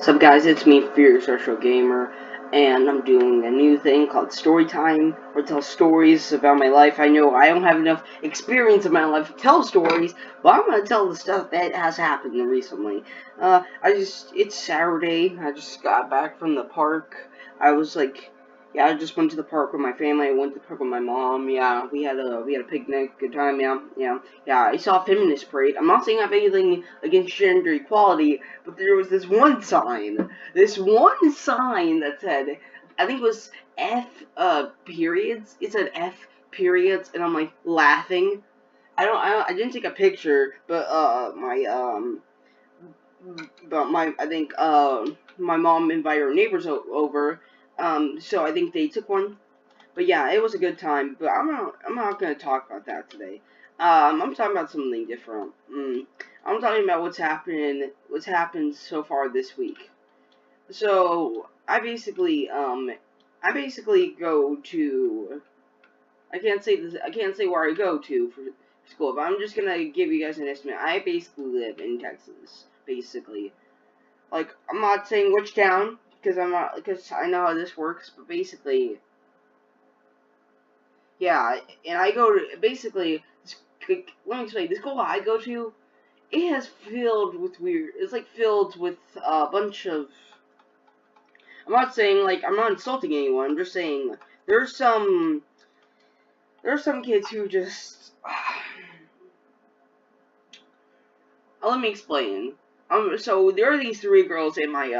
What's up, guys? It's me, Fierce Retro Gamer, and I'm doing a new thing called StoryTime, where I tell stories about my life. I know I don't have enough experience in my life to tell stories, but I'm gonna tell the stuff that has happened recently. It's Saturday. I just got back from the park. I just went to the park with my family. I went to the park with my mom. Yeah, we had a picnic, good time. Yeah. I saw a feminist parade. I'm not saying I have anything against gender equality, but there was this one sign that said, I think it was F periods. It said F periods, and I'm like laughing. I didn't take a picture, but my mom invited her neighbors over. So I think they took one. But yeah, it was a good time. But I'm not gonna talk about that today. I'm talking about something different. I'm talking about what's happened so far this week. So I basically go to. I can't say where I go to for school, but I'm just gonna give you guys an estimate. I basically live in Texas, basically. Like, I'm not saying which town, because I know how this works, but basically, yeah, and I go to, basically, let me explain, the school I go to, it's like filled with a bunch of, I'm not saying, like, I'm not insulting anyone, I'm just saying, there's some kids who just, let me explain. So there are these three girls in my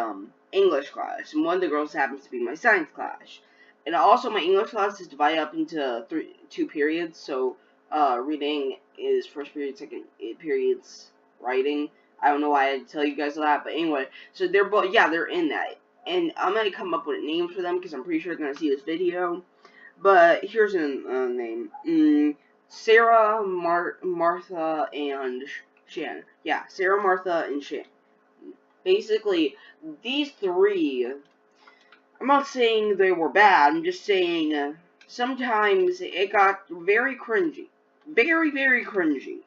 English class, and one of the girls happens to be my science class. And also, my English class is divided up into two periods. So reading is first period, second period's writing. I don't know why I had to tell you guys that, but anyway. So they're in that, and I'm gonna come up with names for them because I'm pretty sure they're gonna see this video. But here's a name: Sarah, Martha, and Shannon. Yeah, Sarah, Martha, and Shannon. Basically, these three, I'm not saying they were bad, I'm just saying sometimes it got very cringy. Very, very cringy.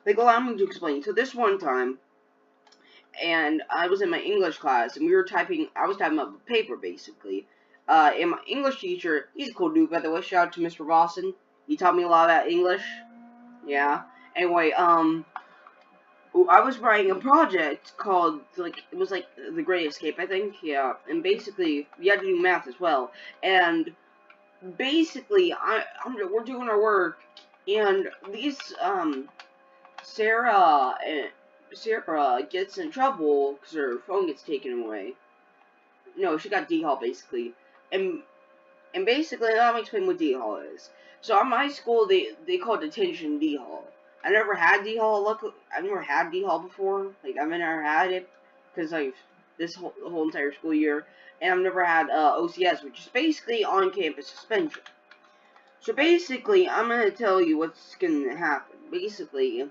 Like, allow me to explain. So this one time, and I was in my English class, and I was typing up a paper, basically. And my English teacher, he's a cool dude, by the way, shout out to Mr. Boston. He taught me a lot about English. Yeah. Anyway, I was writing a project called, it was like The Great Escape, I think, yeah, and basically, we had to do math as well, and basically, we're doing our work, and Sarah gets in trouble, because her phone gets taken away. No, she got D-Hall, basically, and basically, let me explain what D-Hall is. So, at my school, they call it detention D-Hall. I never had D-Hall. I've never had D-Hall before. Like, I've never had it because this whole entire school year, and I've never had OCS, which is basically on-campus suspension. So basically, I'm gonna tell you what's gonna happen. Basically,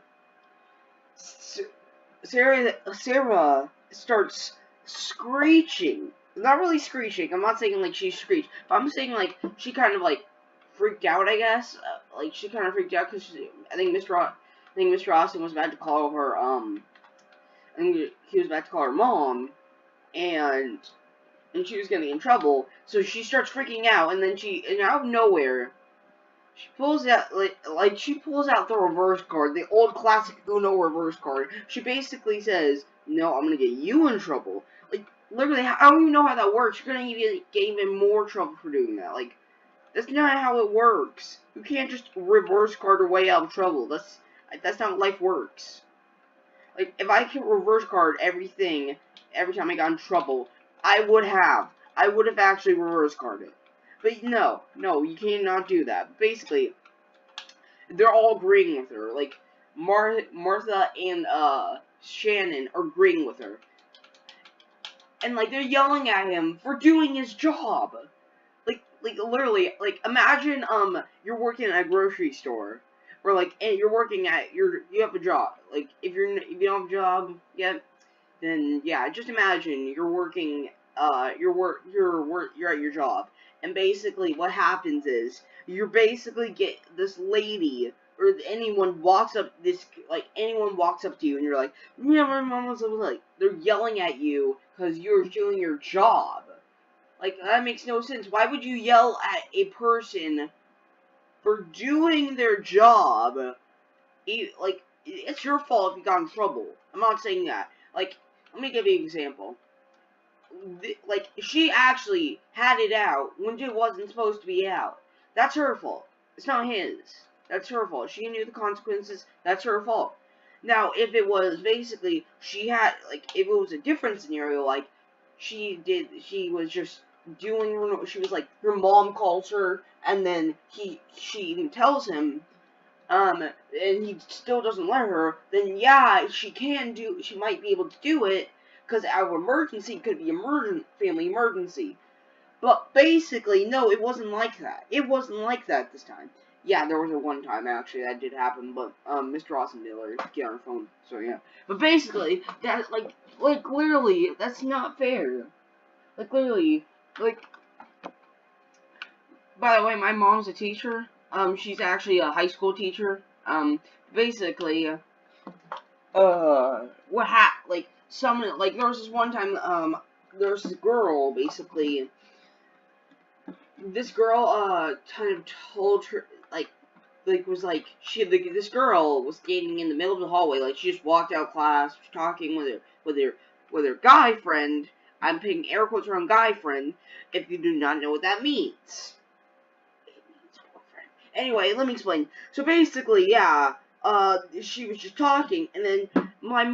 Sarah starts screeching. Not really screeching. I'm not saying like she screeched, but I'm saying like she kind of like freaked out. I guess like she kind of freaked out because I think Mr. Austin was about to call her I think he was about to call her mom, and she was getting in trouble. So she starts freaking out, and then out of nowhere, she pulls out she pulls out the reverse card, the old classic Uno reverse card. She basically says, "No, I'm gonna get you in trouble." Like, literally, I don't even know how that works. You're gonna get even more trouble for doing that. Like, that's not how it works. You can't just reverse card your way out of trouble. That's not how life works. Like, if I could reverse card everything every time I got in trouble, I would have actually reverse carded it. But no, you cannot do that. Basically, they're all agreeing with her. Like, Martha and Shannon are agreeing with her. And like, they're yelling at him for doing his job. Like literally, like, imagine you're working at a grocery store, or like, and you're working at you have a job. Like, if you don't have a job yet, then yeah, just imagine you're working you're at your job, and basically what happens is you basically get this lady, or anyone walks up to you and you're like, yeah, my mom was like, they're yelling at you because you're doing your job. Like, that makes no sense. Why would you yell at a person for doing their job? Like, it's your fault if you got in trouble. I'm not saying that. Like, let me give you an example. Like, she actually had it out when it wasn't supposed to be out. That's her fault. It's not his. That's her fault. She knew the consequences. That's her fault. Now, if it was basically, if it was a different scenario, like, she was just doing her mom calls her, and then she even tells him, and he still doesn't let her, then yeah, she might be able to do it, because our emergency could be family emergency. But basically, no, it wasn't like that. It wasn't like that this time. Yeah, there was a one time, actually, that did happen, but, Mr. Awesome did get on her phone, so yeah. But basically, that, like, literally, that's not fair. Like, literally, like, by the way, my mom's a teacher. She's actually a high school teacher. Basically, there was this one time, there was this girl, basically. This girl, kind of told her, this girl was skating in the middle of the hallway, like, she just walked out of class, talking with her guy friend. I'm putting air quotes around guy friend, if you do not know what that means. It means boyfriend. Anyway, let me explain. So basically, yeah, she was just talking, and then my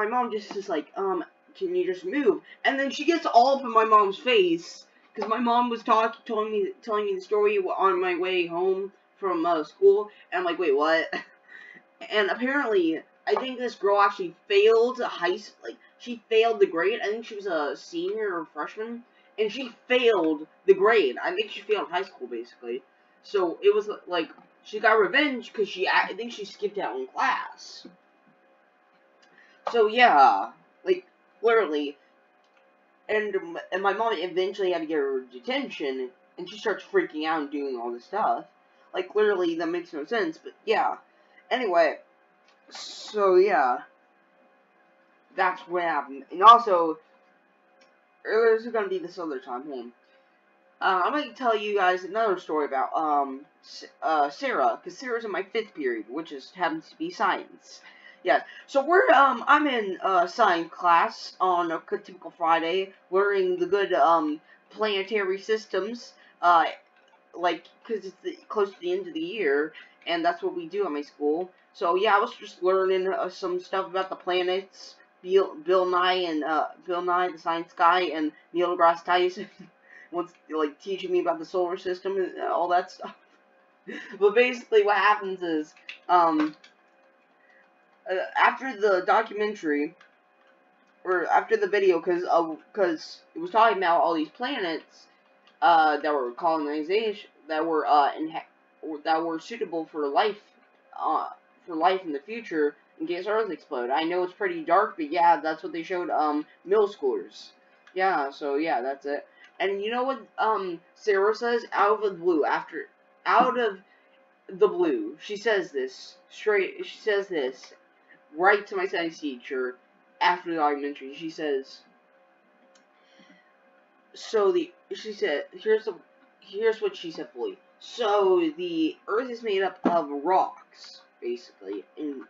mom just is like, can you just move? And then she gets all up in my mom's face, because my mom was telling me the story on my way home from school, and I'm like, wait, what? And apparently, I think this girl actually failed she failed the grade. I think she was a senior or freshman, and she failed the grade. I think she failed high school, basically. So it was like she got revenge because I think she skipped out in class. So yeah, like, literally. And my mom eventually had to get her detention, and she starts freaking out and doing all this stuff. Like, literally, that makes no sense, but yeah. Anyway, so yeah. That's what happened. And also, there's gonna be this other time. I'm gonna tell you guys another story about, Sarah, because Sarah's in my 5th period, which happens to be science. Yeah, so I'm in, science class on a typical Friday, learning the good, planetary systems, because it's close to the end of the year, and that's what we do at my school. So, yeah, I was just learning, some stuff about the planets, Bill Nye, the science guy, and Neil deGrasse Tyson, teaching me about the solar system and all that stuff. But basically, what happens is, after the documentary, or after the video, because it was talking about all these planets, that were colonization, that were suitable for life in the future, in case Earth exploded. I know it's pretty dark, but yeah, that's what they showed, middle schoolers. Yeah, so yeah, that's it. And you know what, Sarah says, out of the blue, she says this, right to my science teacher, after the documentary. She says, here's what she said fully. So, the Earth is made up of rocks, basically, and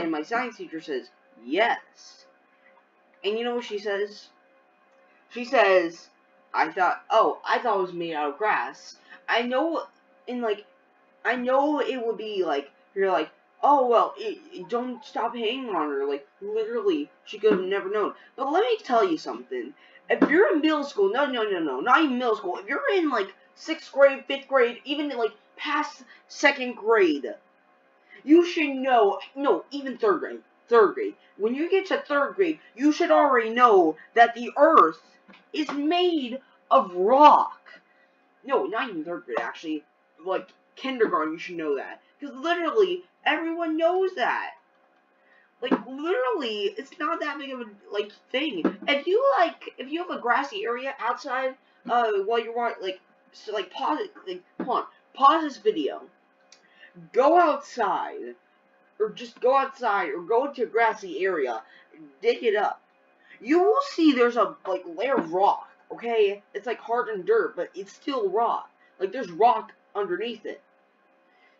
my science teacher says, yes. And you know what she says? She says, I thought it was made out of grass. I know it would be like, you're like, oh, well, don't stop hanging on her. Like, literally, she could have never known. But let me tell you something. If you're in middle school, no, not even middle school. If you're in, 6th grade, 5th grade, even, past 2nd grade, you should know, no, even 3rd grade. 3rd grade. When you get to 3rd grade, you should already know that the Earth is made of rock. No, not even 3rd grade, actually. Kindergarten, you should know that. Because literally, everyone knows that. Literally, it's not that big of a, thing. If you have a grassy area outside, while you're watching, pause it, hold on, pause this video. go outside, or just go outside, or go into a grassy area, dig it up. You will see there's a, like, layer of rock, okay? It's like hardened dirt, but it's still rock. Like, there's rock underneath it.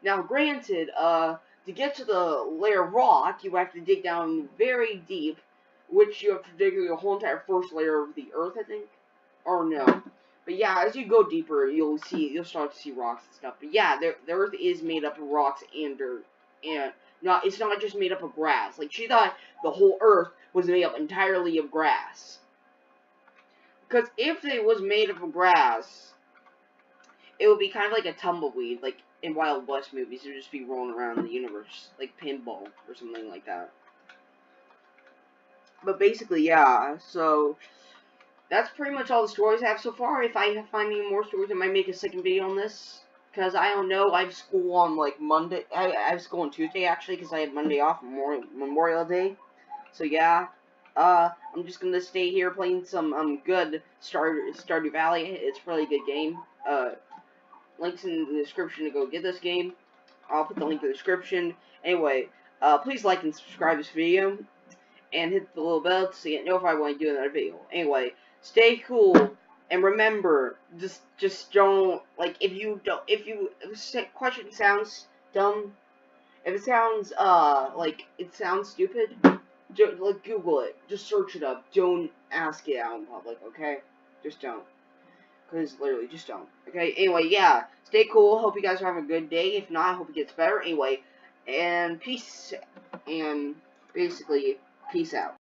Now, granted, to get to the layer of rock, you have to dig down very deep, which you have to dig through the whole entire first layer of the earth, I think. Or no. But yeah, as you go deeper, you'll start to see rocks and stuff. But yeah, the earth is made up of rocks and dirt. And it's not just made up of grass. Like, she thought the whole earth was made up entirely of grass. Because if it was made up of grass, it would be kind of like a tumbleweed, like in Wild West movies. It would just be rolling around in the universe, like pinball or something like that. But basically, yeah, so that's pretty much all the stories I have so far. If I find any more stories, I might make a second video on this. Because I don't know, I have school on, like, Monday. I have school on Tuesday, actually, because I have Monday off, Memorial Day. So, yeah. I'm just gonna stay here playing some, good Stardew Valley. It's a really good game. Links in the description to go get this game. I'll put the link in the description. Anyway, please like and subscribe this video. And hit the little bell to get notified when I do another video. Anyway, stay cool. And remember, just don't, like, if the question sounds dumb, if it sounds, like, it sounds stupid, like, Google it. Just search it up. Don't ask it out in public, okay? Just don't. Because, literally, just don't. Okay, anyway, yeah. Stay cool. Hope you guys are having a good day. If not, I hope it gets better. Anyway, and peace. And, basically, peace out.